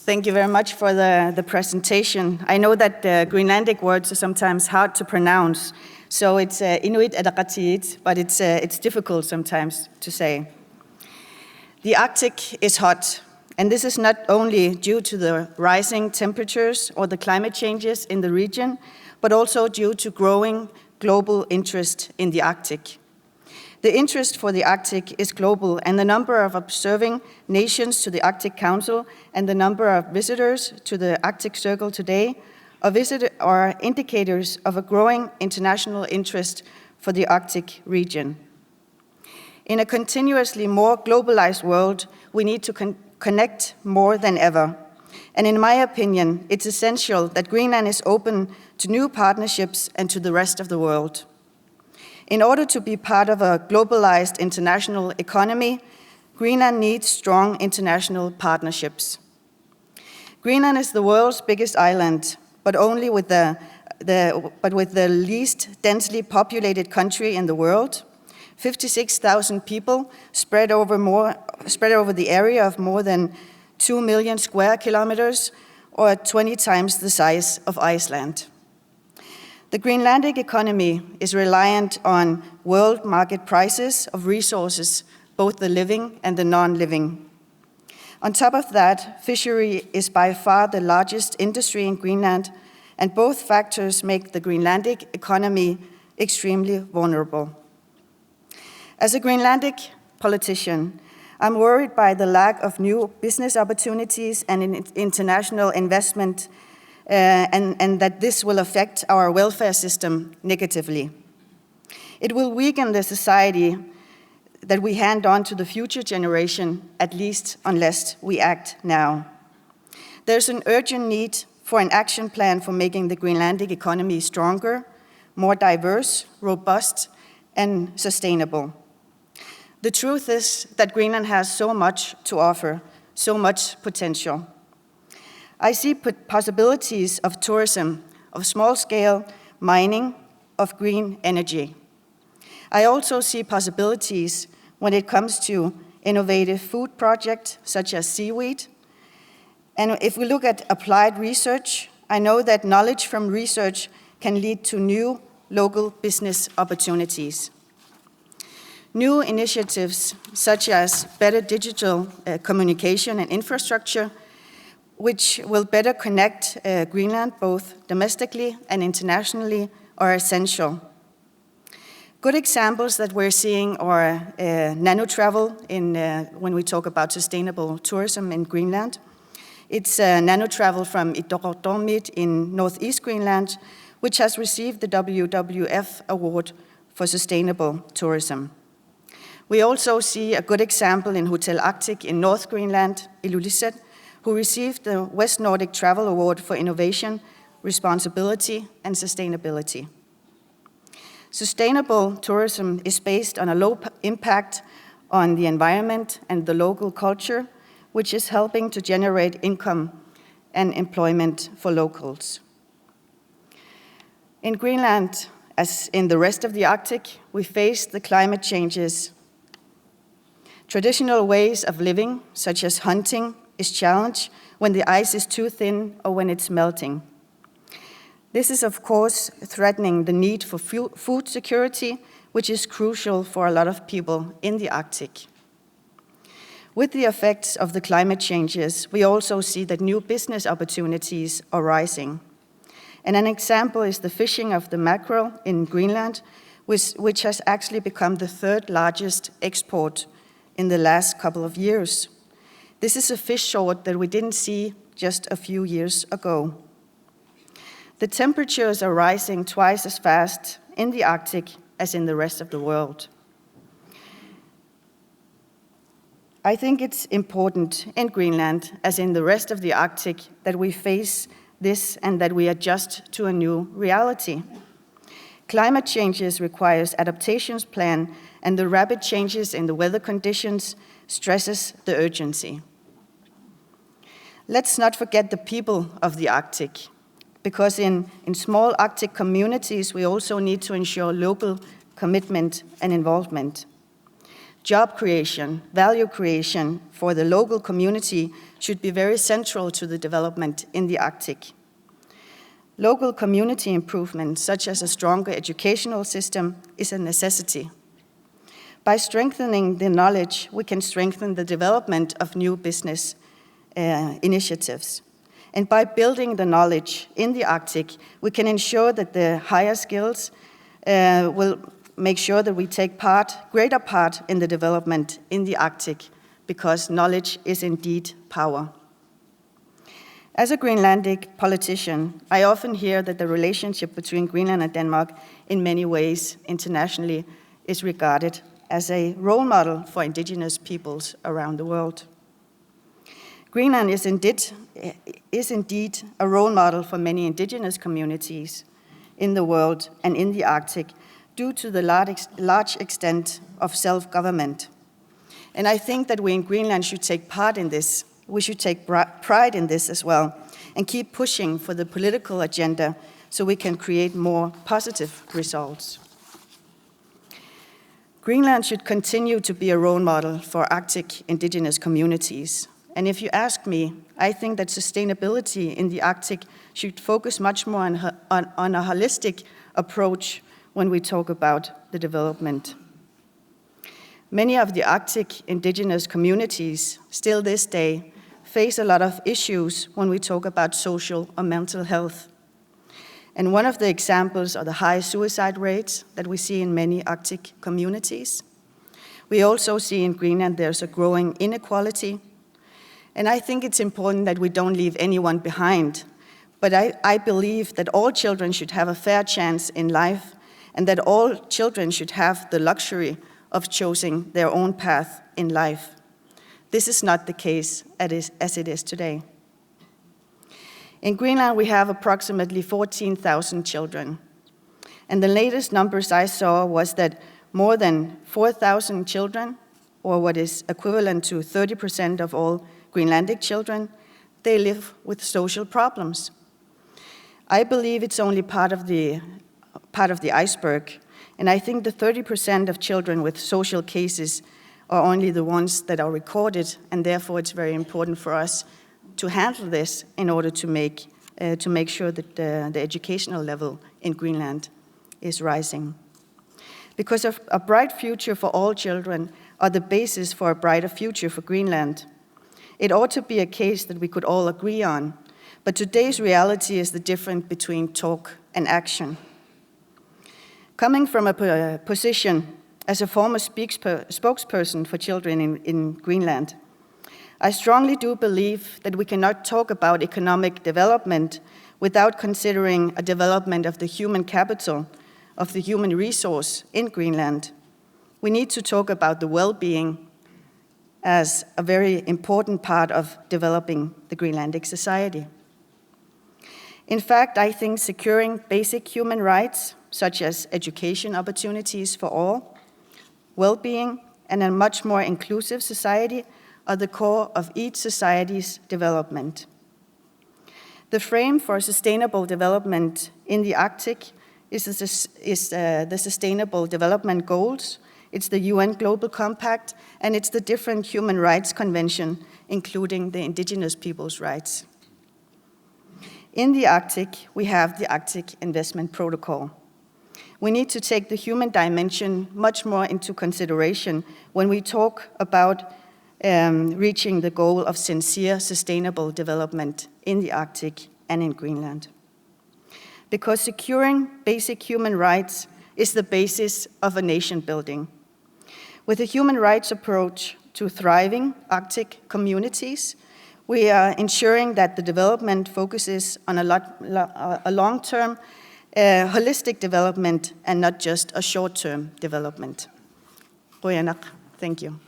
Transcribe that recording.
Thank you very much for the presentation. I know that Greenlandic words are sometimes hard to pronounce, so it's Inuit Ataqatigiit, but it's difficult sometimes to say. The Arctic is hot, and this is not only due to the rising temperatures or the climate changes in the region, but also due to growing global interest in the Arctic. The interest for the Arctic is global, and the number of observing nations to the Arctic Council and the number of visitors to the Arctic Circle today are indicators of a growing international interest for the Arctic region. In a continuously more globalized world, we need to connect more than ever. And in my opinion, it's essential that Greenland is open to new partnerships and to the rest of the world. In order to be part of a globalized international economy, Greenland needs strong international partnerships. Greenland is the world's biggest island, but only with the least densely populated country in the world. 56,000 people spread over the area of more than 2 million square kilometers, or 20 times the size of Iceland. The Greenlandic economy is reliant on world market prices of resources, both the living and the non-living. On top of that, fishery is by far the largest industry in Greenland, and both factors make the Greenlandic economy extremely vulnerable. As a Greenlandic politician, I'm worried by the lack of new business opportunities and international investment, and that this will affect our welfare system negatively. It will weaken the society that we hand on to the future generation, at least unless we act now. There's an urgent need for an action plan for making the Greenlandic economy stronger, more diverse, robust, and sustainable. The truth is that Greenland has so much to offer, so much potential. I see possibilities of tourism, of small-scale mining, of green energy. I also see possibilities when it comes to innovative food projects such as seaweed. And if we look at applied research, I know that knowledge from research can lead to new local business opportunities. New initiatives such as better digital communication and infrastructure, which will better connect Greenland both domestically and internationally, are essential. Good examples that we're seeing are nano-travel when we talk about sustainable tourism in Greenland. It's nano-travel from Itorortomit in northeast Greenland, which has received the WWF Award for Sustainable Tourism. We also see a good example in Hotel Arctic in North Greenland, Ilulissat, who received the West Nordic Travel Award for Innovation, Responsibility, and Sustainability. Sustainable tourism is based on a low impact on the environment and the local culture, which is helping to generate income and employment for locals. In Greenland, as in the rest of the Arctic, we face the climate changes. Traditional ways of living, such as hunting, is challenged when the ice is too thin or when it's melting. This is, of course, threatening the need for food security, which is crucial for a lot of people in the Arctic. With the effects of the climate changes, we also see that new business opportunities are rising. And an example is the fishing of the mackerel in Greenland, which has actually become the third largest export in the last couple of years. This is a fish sort that we didn't see just a few years ago. The temperatures are rising twice as fast in the Arctic as in the rest of the world. I think it's important in Greenland, as in the rest of the Arctic, that we face this and that we adjust to a new reality. Climate changes requires adaptations plan, and the rapid changes in the weather conditions stresses the urgency. Let's not forget the people of the Arctic, because in small Arctic communities, we also need to ensure local commitment and involvement. Job creation, value creation for the local community should be very central to the development in the Arctic. Local community improvement, such as a stronger educational system, is a necessity. By strengthening the knowledge, we can strengthen the development of new business initiatives. And by building the knowledge in the Arctic, we can ensure that the higher skills will make sure that we take greater part in the development in the Arctic, because knowledge is indeed power. As a Greenlandic politician, I often hear that the relationship between Greenland and Denmark in many ways internationally is regarded as a role model for indigenous peoples around the world. Greenland is indeed a role model for many indigenous communities in the world and in the Arctic, due to the large extent of self-government. And I think that we in Greenland should take part in this. We should take pride in this as well, and keep pushing for the political agenda so we can create more positive results. Greenland should continue to be a role model for Arctic indigenous communities. And if you ask me, I think that sustainability in the Arctic should focus much more on a holistic approach when we talk about the development. Many of the Arctic indigenous communities still this day face a lot of issues when we talk about social or mental health. And one of the examples are the high suicide rates that we see in many Arctic communities. We also see in Greenland there's a growing inequality. And I think it's important that we don't leave anyone behind. But I believe that all children should have a fair chance in life, and that all children should have the luxury of choosing their own path in life. This is not the case as it is today. In Greenland, we have approximately 14,000 children. And the latest numbers I saw was that more than 4,000 children, or what is equivalent to 30% of all Greenlandic children, they live with social problems. I believe it's only part of the iceberg, and I think the 30% of children with social cases are only the ones that are recorded, and therefore it's very important for us to handle this in order to make sure that the educational level in Greenland is rising. Because a bright future for all children are the basis for a brighter future for Greenland. It ought to be a case that we could all agree on, but today's reality is the difference between talk and action. Coming from a position as a former spokesperson for children in Greenland, I strongly do believe that we cannot talk about economic development without considering a development of the human capital, of the human resource in Greenland. We need to talk about the well-being as a very important part of developing the Greenlandic society. In fact, I think securing basic human rights, such as education opportunities for all, well-being, and a much more inclusive society are the core of each society's development. The frame for sustainable development in the Arctic is the Sustainable Development Goals, it's the UN Global Compact, and it's the different human rights convention, including the indigenous people's rights. In the Arctic, we have the Arctic Investment Protocol. We need to take the human dimension much more into consideration when we talk about reaching the goal of sincere, sustainable development in the Arctic and in Greenland. Because securing basic human rights is the basis of a nation building. With a human rights approach to thriving Arctic communities, we are ensuring that the development focuses on a long-term, holistic development and not just a short-term development. Thank you.